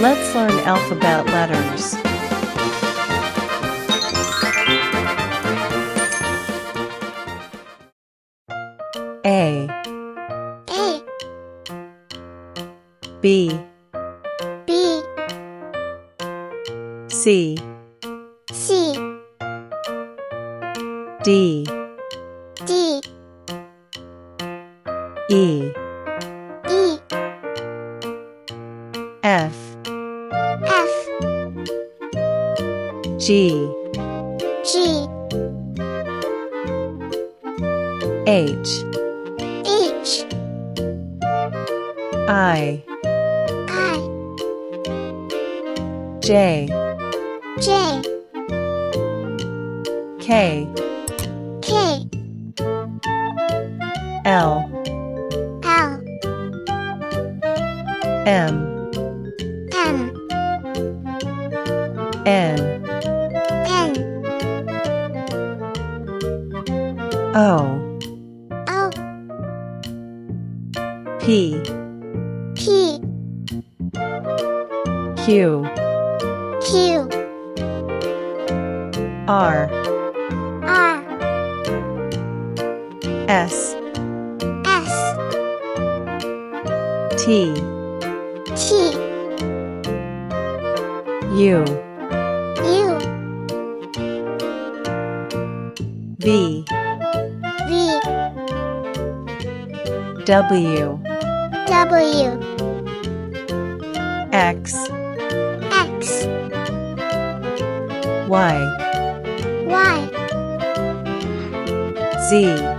Let's learn alphabet letters. A, A, B, B, C, C, D, D, E, E, F, F, G, G, H, H, I, I, J, J, K, K, L, L, M, M, N, N, O, O, P, P, Q, Q, R, R, S, S, T, T, U, U, V, V, W, W, X, X, Y, Y, Z,